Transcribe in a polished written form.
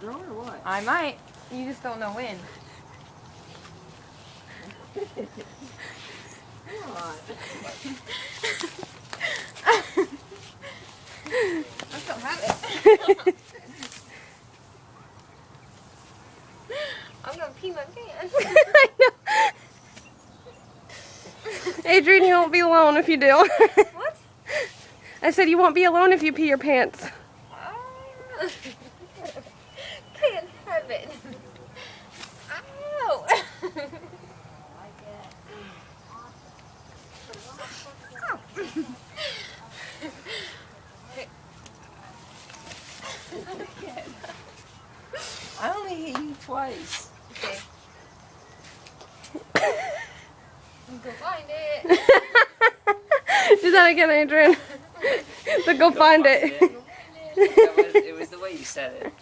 girl, or what? I might. You just don't know when. Come on. I still have it. I'm gonna pee my pants. I know. Adrian, you won't be alone if you do. What? I said you won't be alone if you pee your pants. Can't have it. Ow! I only hit you twice. Okay. Go find it. Do that again, Adrian. So go find it. It was the way you said it.